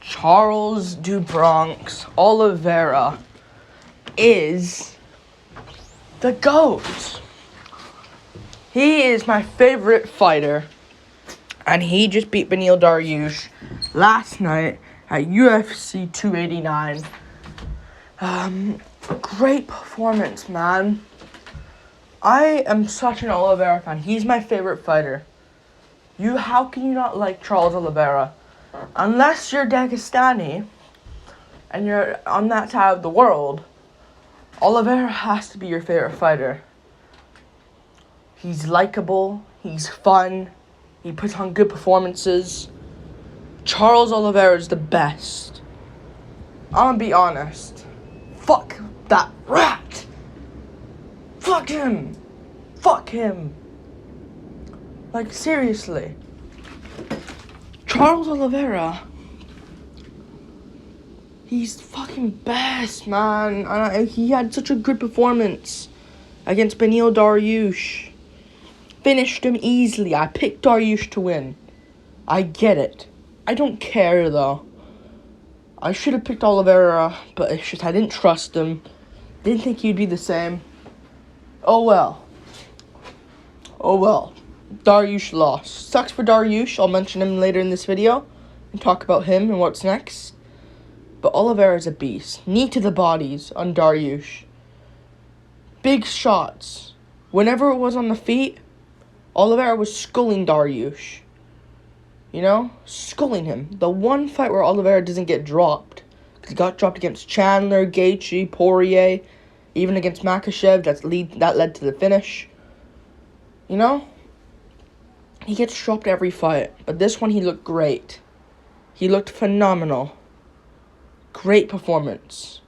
Charles do Bronx Oliveira is the GOAT. He is my favorite fighter, and he just beat Beneil Dariush last night at UFC 289. Great performance, man. I am such an Oliveira fan. He's my favorite fighter. How can you not like Charles Oliveira? Unless you're Dagestani and you're on that side of the world, Oliveira has to be your favorite fighter. He's likable, he's fun, he puts on good performances. Charles Oliveira is the best. I'm gonna be honest. Fuck that rat. Fuck him. Fuck him. Like, seriously. Charles Oliveira, he's fucking best, man. He had such a good performance against Beneil Dariush. Finished him easily. I picked Dariush to win. I get it. I don't care, though. I should have picked Oliveira, but it's just I didn't trust him. Didn't think he'd be the same. Oh well. Oh well. Dariush lost. Sucks for Dariush. I'll mention him later in this video and talk about him and what's next. But Oliveira is a beast. Knee to the bodies on Dariush. Big shots. Whenever it was on the feet, Oliveira was sculling Dariush. You know? Sculling him. The one fight where Oliveira doesn't get dropped. He got dropped against Chandler, Gaethje, Poirier, even against Makhachev. That led to the finish. You know? He gets dropped every fight. But this one, he looked great. He looked phenomenal. Great performance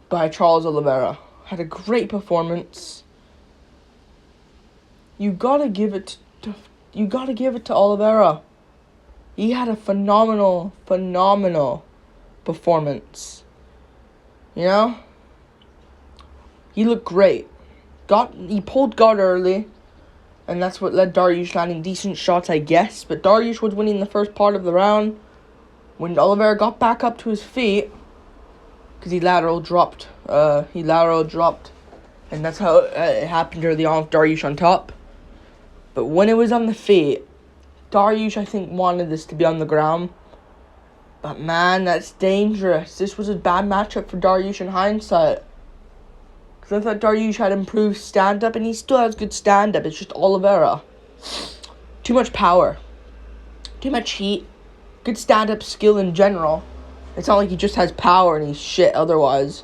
by Charles Oliveira. Had a great performance. You gotta give it to Oliveira. He had a phenomenal performance. You know? He looked great. He pulled guard early, and that's what led Dariush landing decent shots, I guess. But Dariush was winning the first part of the round. When Oliveira got back up to his feet, because he lateral dropped, and that's how it happened early on with Dariush on top. But when it was on the feet, Dariush, I think, wanted this to be on the ground. But man, that's dangerous. This was a bad matchup for Dariush in hindsight. Because I thought Dariush had improved stand-up, and he still has good stand-up. It's just Oliveira. Too much power. Too much heat. Good stand-up skill in general. It's not like he just has power and he's shit otherwise.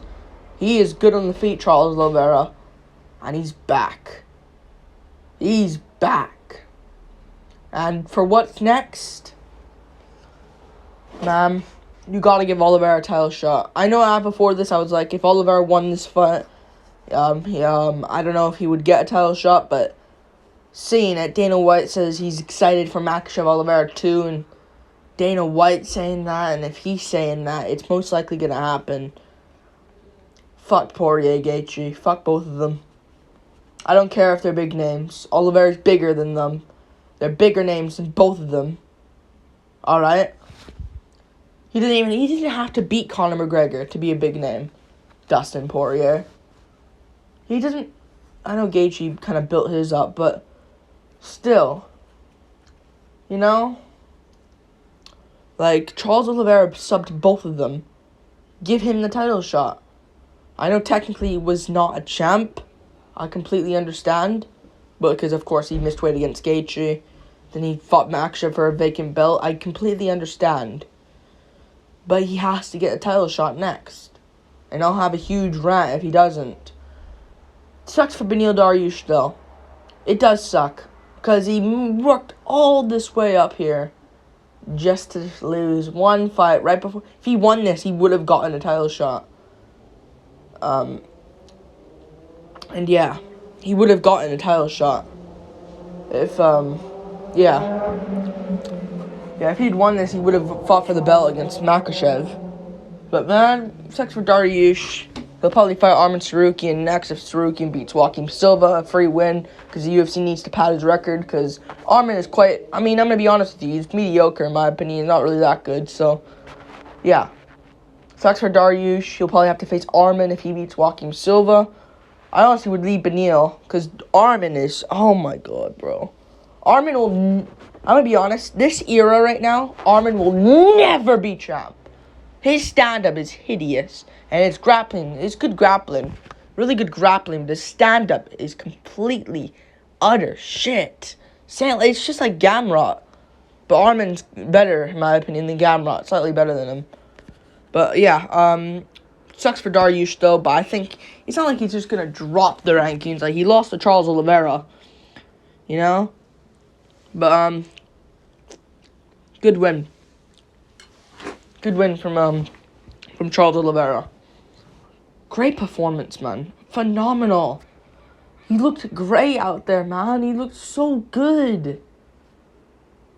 He is good on the feet, Charles Oliveira. And he's back. He's back. And for what's next, man, you gotta give Oliveira a title shot. I know before this I was like, if Oliveira won this fight, I don't know if he would get a title shot, but seeing it, Dana White says he's excited for Makhachev Oliveira too, and Dana White saying that, and if he's saying that, it's most likely gonna happen. Fuck Poirier, Gaethje, fuck both of them. I don't care if they're big names. Oliveira's bigger than them. They're bigger names than both of them. Alright? He didn't have to beat Conor McGregor to be a big name. Dustin Poirier. He doesn't... I know Gaethje kind of built his up, but still. You know? Like, Charles Oliveira subbed both of them. Give him the title shot. I know technically he was not a champ. I completely understand. But because, of course, he missed weight against Gaethje. Then he fought Makhachev for a vacant belt. I completely understand. But he has to get a title shot next. And I'll have a huge rant if he doesn't. It sucks for Beneil Dariush, though. It does suck. Because he worked all this way up here just to lose one fight right before. If he won this, he would have gotten a title shot. And yeah, he would have gotten a title shot. If, if he'd won this, he would have fought for the belt against Makhachev. But man, sucks for Dariush. He'll probably fight Arman Tsarukyan next if Tsarukyan beats Joaquim Silva, a free win, because the UFC needs to pad his record, because Arman is quite, I'm going to be honest with you, he's mediocre in my opinion, not really that good, so yeah. Sucks for Dariush. He'll probably have to face Armin if he beats Joaquim Silva. I honestly would leave Beneil, because Armin is, oh my god, bro. Armin will, I'm going to be honest, this era right now, Armin will never be champ. His stand-up is hideous, and his grappling is good grappling. Really good grappling, but his stand-up is completely utter shit. It's just like Gamrot. But Armin's better, in my opinion, than Gamrot. Slightly better than him. But, yeah, sucks for Dariush, though, but I think it's not like he's just going to drop the rankings. Like, he lost to Charles Oliveira, you know? But, good win. Good win from Charles Oliveira. Great performance, man. Phenomenal. He looked great out there, man. He looked so good.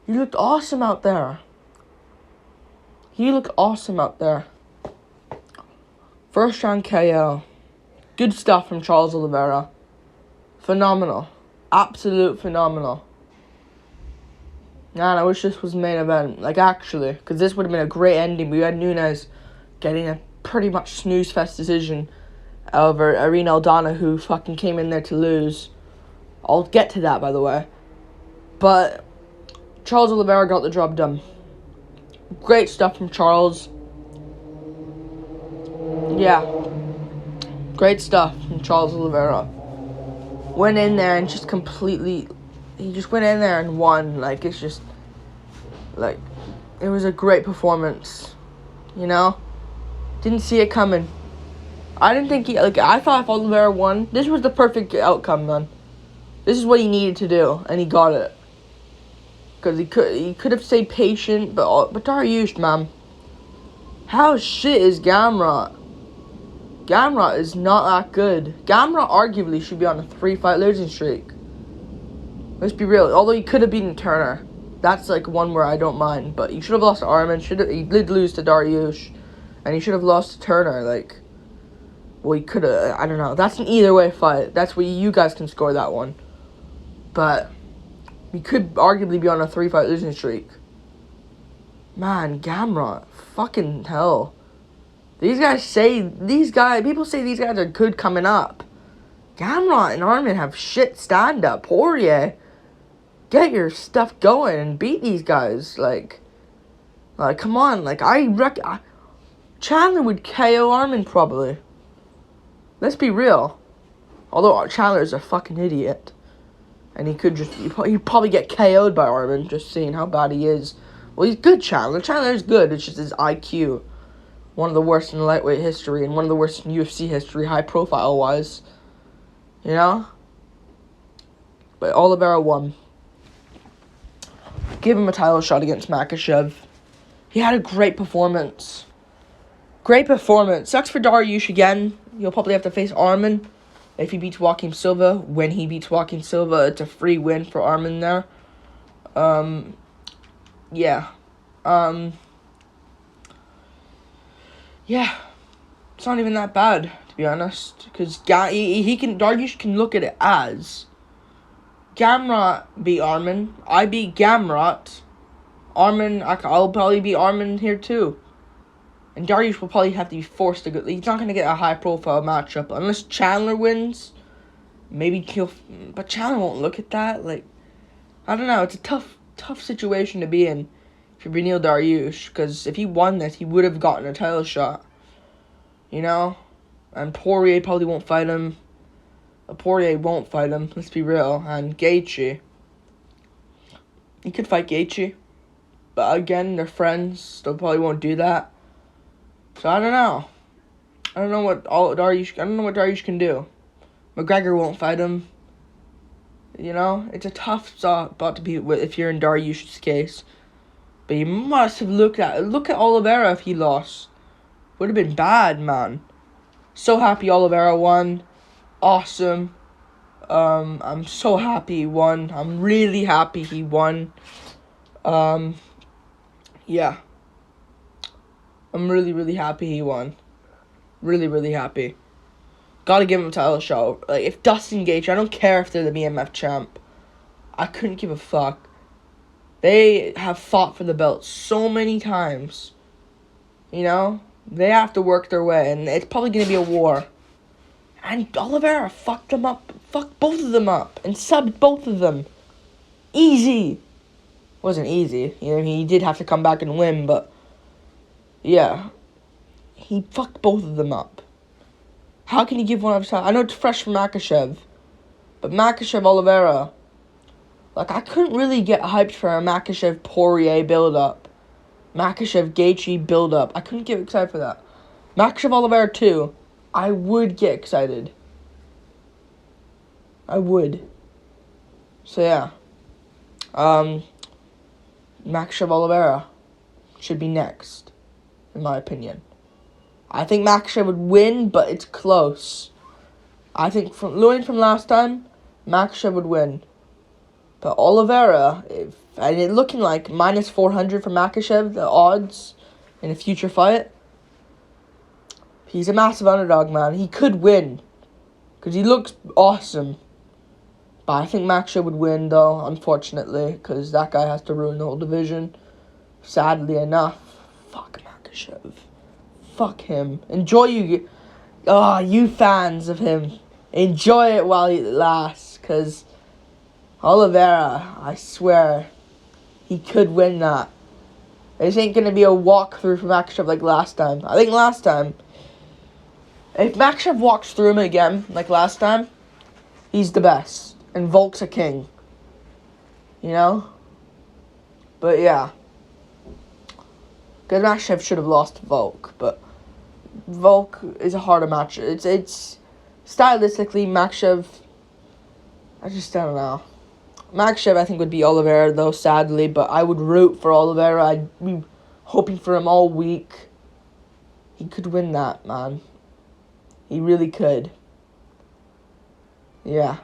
He looked awesome out there. First round KO. Good stuff from Charles Oliveira. Phenomenal. Absolute phenomenal. Man, I wish this was main event. Like, actually. Because this would have been a great ending. We had Nunes getting a pretty much snooze fest decision over Irene Aldana, who fucking came in there to lose. I'll get to that, by the way. But Charles Oliveira got the job done. Great stuff from Charles. Yeah. Great stuff from Charles Oliveira. Went in there and just completely... He just went in there and won. Like, it's just... Like, it was a great performance. You know? Didn't see it coming. I didn't think he... Like, I thought if Oliveira won, this was the perfect outcome, man. This is what he needed to do, and he got it. Because he could have stayed patient, but Dariush, man. How shit is Gamrot? Gamrot is not that good. Gamrot arguably should be on a 3-fight losing streak. Let's be real. Although he could have beaten Turner. That's like one where I don't mind. But he should have lost to Armin. He did lose to Dariush. And he should have lost to Turner. Like, well, he could have. I don't know. That's an either way fight. That's where you guys can score that one. But he could arguably be on a 3-fight losing streak. Man, Gamrot. Fucking hell. People say these guys are good coming up. Gamrot and Armin have shit stand-up. Poirier, get your stuff going and beat these guys. Like come on. Like, Chandler would KO Armin probably. Let's be real. Although Chandler's a fucking idiot. And he'd probably get KO'd by Armin, just seeing how bad he is. Well, he's good, Chandler. Chandler's good. It's just his IQ. One of the worst in lightweight history, and one of the worst in UFC history, high profile-wise. You know? But Oliveira won. Give him a title shot against Makhachev. He had a great performance. Sucks for Dariush again. He'll probably have to face Armin if he beats Joaquim Silva. When he beats Joaquim Silva, it's a free win for Armin there. Yeah. Yeah. It's not even that bad, to be honest. Because Dariush can look at it as Gamrot beat Armin. I beat Gamrot. Armin, I'll probably beat Armin here too. And Dariush will probably have to be forced to go. He's not going to get a high-profile matchup. Unless Chandler wins. Maybe but Chandler won't look at that. Like, I don't know. It's a tough situation to be in for Beneil Dariush. Because if he won this, he would have gotten a title shot. You know? And Poirier probably won't fight him. Let's be real. And Gaethje. He could fight Gaethje. But again, they're friends. So probably won't do that. So I don't know. I don't know what Dariush can do. McGregor won't fight him. You know, it's a tough spot to be with if you're in Dariush's case. But you must have look at Oliveira if he lost. Would have been bad, man. So happy Oliveira won. Awesome. I'm so happy he won. I'm really happy he won. Yeah. I'm really, really happy he won. Really, really happy. Gotta give him a title shot. Like, if Dustin Gaethje, I don't care if they're the BMF champ. I couldn't give a fuck. They have fought for the belt so many times. You know? They have to work their way, and it's probably going to be a war. And Oliveira fucked them up. Fucked both of them up. And subbed both of them. Easy. Wasn't easy. You know, he did have to come back and win, but... yeah. He fucked both of them up. How can you give one of... I know it's fresh from Makhachev. But Makhachev, Oliveira... like, I couldn't really get hyped for a Makhachev-Poirier build-up. Makhachev-Gaethje build-up. I couldn't get excited for that. Makhachev-Oliveira 2... I would get excited. I would. So, yeah. Makhachev Oliveira should be next, in my opinion. I think Makhachev would win, but it's close. I think learning from last time, Makhachev would win. But Oliveira, and it looking like minus 400 for Makhachev, the odds in a future fight. He's a massive underdog, man. He could win. Because he looks awesome. But I think Makhachev would win, though, unfortunately. Because that guy has to ruin the whole division. Sadly enough. Fuck Makhachev. Fuck him. Enjoy you. Oh, you fans of him. Enjoy it while it lasts. Because Oliveira, I swear, he could win that. This ain't going to be a walkthrough for Makhachev like last time. I think last time... if Makhachev walks through him again, like last time, he's the best. And Volk's a king. You know? But yeah. Because Makhachev should have lost to Volk. But Volk is a harder match. It's stylistically, Makhachev... I don't know. Makhachev, I think, would be Oliveira, though, sadly. But I would root for Oliveira. I'd be hoping for him all week. He could win that, man. He really could. Yeah.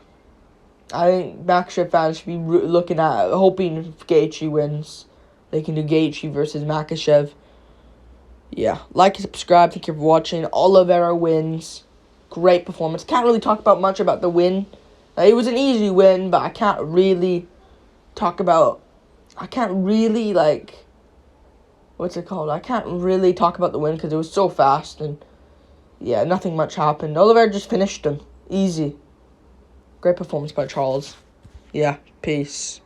I think Makhachev fans should be looking at, hoping if Gaethje wins, they can do Gaethje versus Makhachev. Yeah. Like and subscribe. Thank you for watching. Oliveira wins. Great performance. Can't really talk about much about the win. It was an easy win, but I can't really talk about... I can't really, like... what's it called? I can't really talk about the win because it was so fast and... yeah, nothing much happened. Oliveira just finished him. Easy. Great performance by Charles. Yeah, peace.